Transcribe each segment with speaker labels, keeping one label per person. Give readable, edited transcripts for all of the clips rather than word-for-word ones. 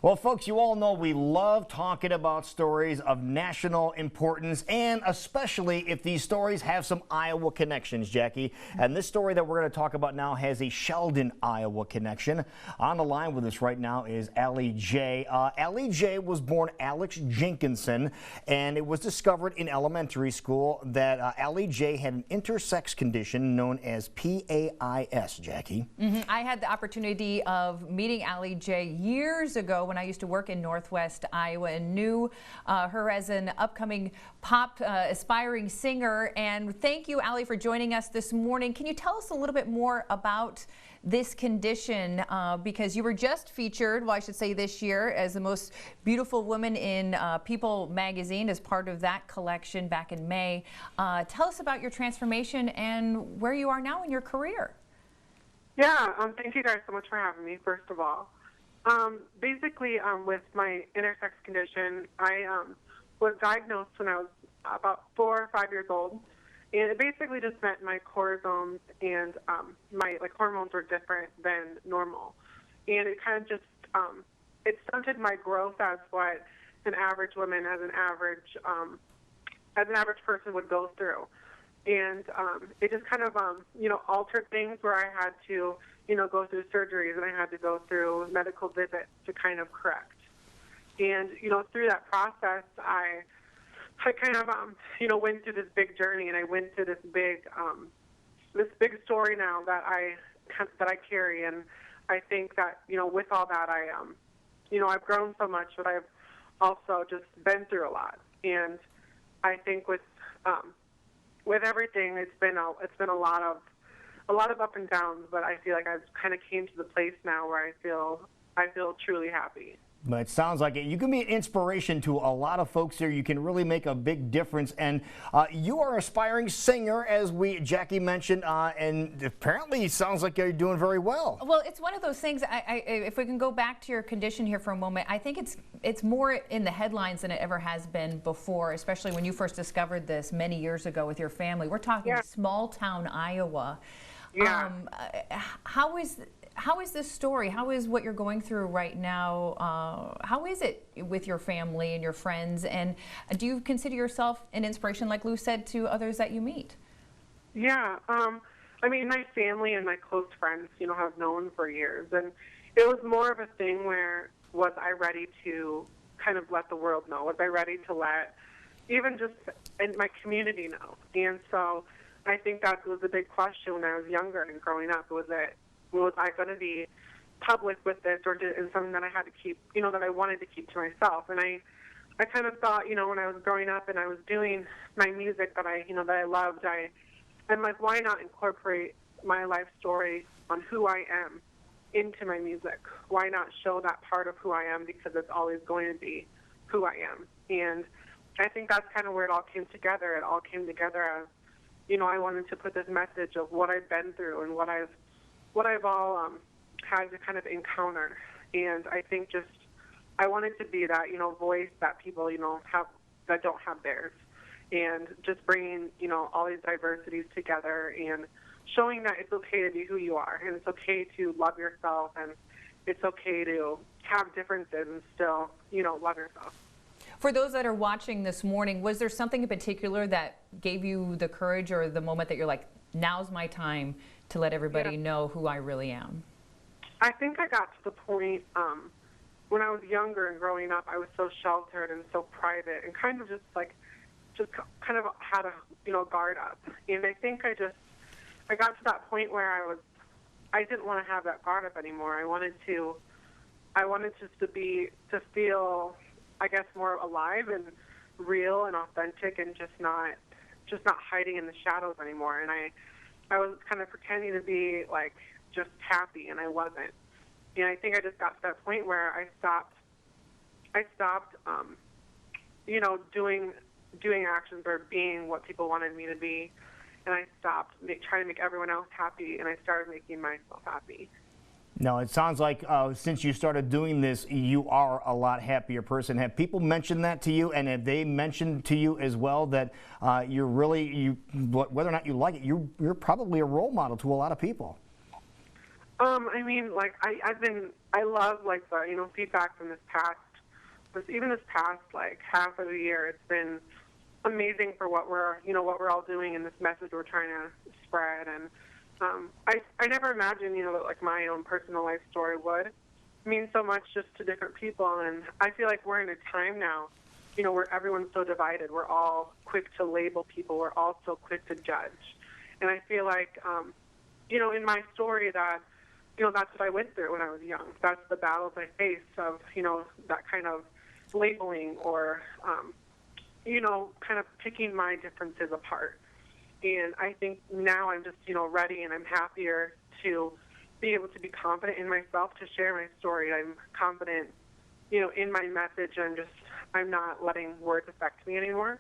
Speaker 1: Well, folks, you all know we love talking about stories of national importance, and especially if these stories have some Iowa connections, Jackie. And this story that we're going to talk about now has a Sheldon, Iowa connection. On the line with us right now is Allie J. Allie J was born Alex Jenkinson, and it was discovered in elementary school that Allie J had an intersex condition known as PAIS, Jackie.
Speaker 2: I had the opportunity of meeting Allie J years ago when I used to work in Northwest Iowa and knew her as an upcoming pop aspiring singer. And thank you, Allie, for joining us this morning. Can you tell us a little bit more about this condition? Because you were just featured, well, I should say this year, as the most beautiful woman in People magazine as part of that collection back in May. Tell us about your transformation and where you are now in your career.
Speaker 3: Yeah, thank you guys so much for having me, first of all. Basically, with my intersex condition, I was diagnosed when I was about 4 or 5 years old, and it basically just meant my chromosomes and my hormones were different than normal, and it kind of just it stunted my growth as what an average woman, as an average person would go through. And it just kind of, altered things where I had to, go through surgeries and I had to go through medical visits to kind of correct. And, through that process, I kind of, went through this big journey, and I went through this big story now that I carry. And I think that, with all that, I've grown so much, but I've also just been through a lot. And I think with everything, it's been a lot of up and downs, but I feel like I've kind of came to the place now where I feel truly happy.
Speaker 1: But it sounds like it. You can be an inspiration to a lot of folks here. You can really make a big difference. And you are an aspiring singer, as Jackie mentioned, and apparently it sounds like you're doing very well.
Speaker 2: Well, it's one of those things, if we can go back to your condition here for a moment, I think it's more in the headlines than it ever has been before, especially when you first discovered this many years ago with your family. We're talking small town Iowa.
Speaker 3: Yeah.
Speaker 2: How is this story? How is what you're going through right now? How is it with your family and your friends? And do you consider yourself an inspiration, like Lou said, to others that you meet?
Speaker 3: Yeah. I mean, my family and my close friends, have known for years. And it was more of a thing where, was I ready to kind of let the world know? Was I ready to let even just in my community know? And so I think that was a big question when I was younger and growing up. Was I going to be public with this, or is something that I had to keep, that I wanted to keep to myself? And I kind of thought, when I was growing up and I was doing my music that I loved, I'm like, why not incorporate my life story on who I am into my music? Why not show that part of who I am, because it's always going to be who I am? And I think that's kind of where it all came together. It all came together as, I wanted to put this message of what I've been through and what I've all had to kind of encounter. And I think I wanted to be that, voice that people, have, that don't have theirs. And just bringing, all these diversities together and showing that it's okay to be who you are, and it's okay to love yourself, and it's okay to have differences and still, love yourself.
Speaker 2: For those that are watching this morning, was there something in particular that gave you the courage or the moment that you're like, now's my time to let everybody know who I really am?
Speaker 3: I think I got to the point when I was younger and growing up, I was so sheltered and so private and kind of just kind of had a guard up. And I think I got to that point where I didn't want to have that guard up anymore. I wanted just to feel, I guess, more alive and real and authentic, and just not hiding in the shadows anymore. And I was kind of pretending to be like just happy, and I wasn't. And I think I just got to that point where I stopped doing actions or being what people wanted me to be, and I stopped trying to make everyone else happy, and I started making myself happy.
Speaker 1: Now, it sounds like since you started doing this, you are a lot happier person. Have people mentioned that to you, and have they mentioned to you as well that you're really, whether or not you like it, you're probably a role model to a lot of people?
Speaker 3: I mean, like I love like the feedback from this past like half of the year. It's been amazing for what we're all doing and this message we're trying to spread. And I never imagined that like my own personal life story would mean so much just to different people. And I feel like we're in a time now, where everyone's so divided. We're all quick to label people. We're all so quick to judge. And I feel like in my story that that's what I went through when I was young. That's the battles I faced of, that kind of labeling or, kind of picking my differences apart. And I think now I'm just, ready, and I'm happier to be able to be confident in myself to share my story. I'm confident, in my message. I'm not letting words affect me anymore.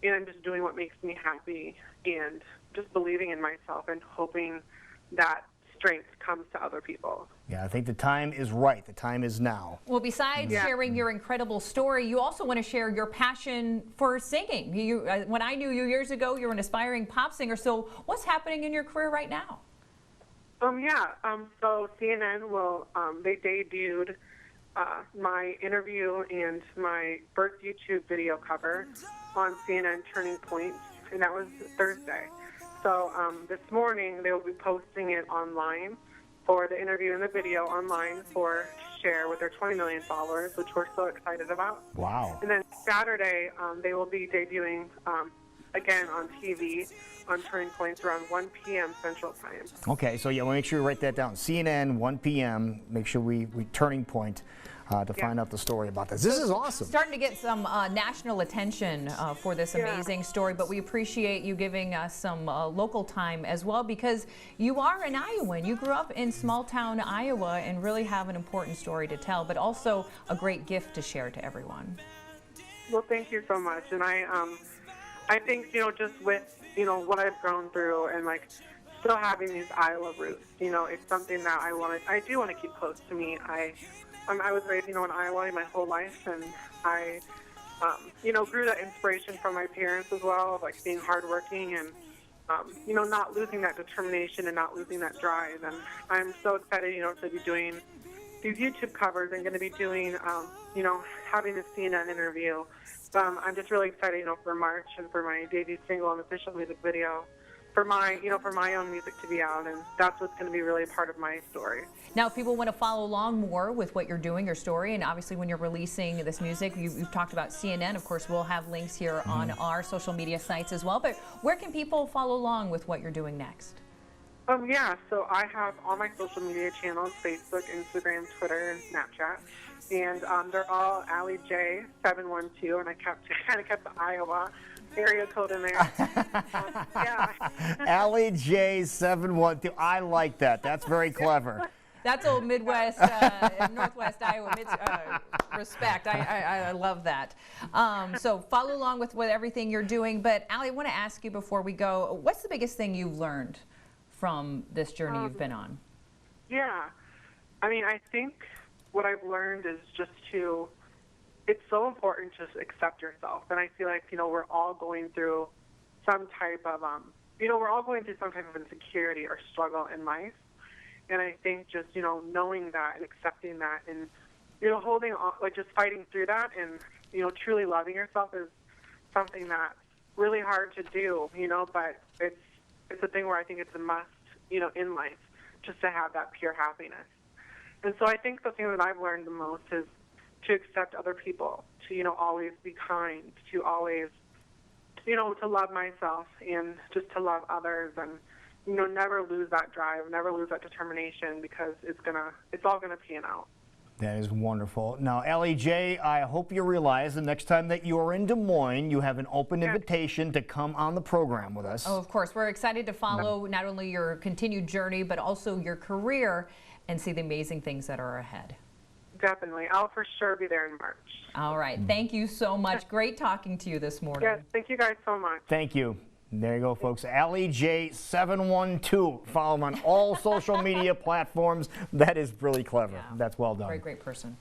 Speaker 3: And I'm just doing what makes me happy and just believing in myself and hoping that strength comes to other people.
Speaker 1: Yeah, I think the time is right. The time is now.
Speaker 2: Well, besides sharing your incredible story, you also want to share your passion for singing. When I knew you years ago, you were an aspiring pop singer. So what's happening in your career right now?
Speaker 3: So CNN they debuted my interview and my first YouTube video cover on CNN Turning Point, and that was Thursday. So this morning they will be posting it online for the interview and the video online to share with their 20 million followers, which we're so excited about.
Speaker 1: Wow.
Speaker 3: And then Saturday they will be debuting again on TV on Turning Points around 1 p.m. Central Time.
Speaker 1: Okay, so yeah, we'll make sure you write that down. CNN, 1 p.m. Make sure we Turning Point to find out the story about this. This is awesome.
Speaker 2: Starting to get some national attention for this amazing story, but we appreciate you giving us some local time as well, because you are an Iowan. You grew up in small town Iowa and really have an important story to tell, but also a great gift to share to everyone.
Speaker 3: Well, thank you so much. And I think, just with, what I've grown through and like still having these Iowa roots, it's something that I do want to keep close to me. I was raised, in Iowa my whole life, and I, grew that inspiration from my parents as well, of like being hardworking and, not losing that determination and not losing that drive. And I'm so excited, to be doing these YouTube covers and going to be doing, having this CNN interview. I'm just really excited, for March and for my debut single and official music video, for my own music to be out, and that's what's going to be really a part of my story.
Speaker 2: Now, if people want to follow along more with what you're doing, your story, and obviously when you're releasing this music, you've talked about CNN. Of course, we'll have links here on our social media sites as well. But where can people follow along with what you're doing next?
Speaker 3: So I have all my social media channels: Facebook, Instagram, Twitter, and Snapchat. And they're all Allie J 712, and I kind of kept the Iowa area code in there.
Speaker 1: Allie J 712. I like that. That's very clever.
Speaker 2: That's old Midwest, Northwest Iowa respect. I love that. So follow along with everything you're doing. But Allie, I want to ask you before we go, what's the biggest thing you've learned from this journey you've been on?
Speaker 3: I think what I've learned is just it's so important to accept yourself. And I feel like, we're all going through some type of, insecurity or struggle in life. And I think just, knowing that and accepting that and, holding on, like just fighting through that and, truly loving yourself is something that's really hard to do, but it's a thing where I think it's a must, in life, just to have that pure happiness. And so I think the thing that I've learned the most is to accept other people, to, always be kind, to always, to love myself and just to love others and, never lose that drive, never lose that determination, because it's all gonna pan out.
Speaker 1: That is wonderful. Now, Allie J, I hope you realize the next time that you are in Des Moines, you have an open invitation to come on the program with us.
Speaker 2: Oh, of course. We're excited to follow not only your continued journey, but also your career and see the amazing things that are ahead.
Speaker 3: Definitely. I'll for sure be there in March.
Speaker 2: All right. Thank you so much. Great talking to you this morning.
Speaker 3: Yes, thank you guys so much.
Speaker 1: Thank you. There you go, folks. Allie J 712. Follow him on all social media platforms. That is really clever.
Speaker 2: Yeah.
Speaker 1: That's well done.
Speaker 2: Great person.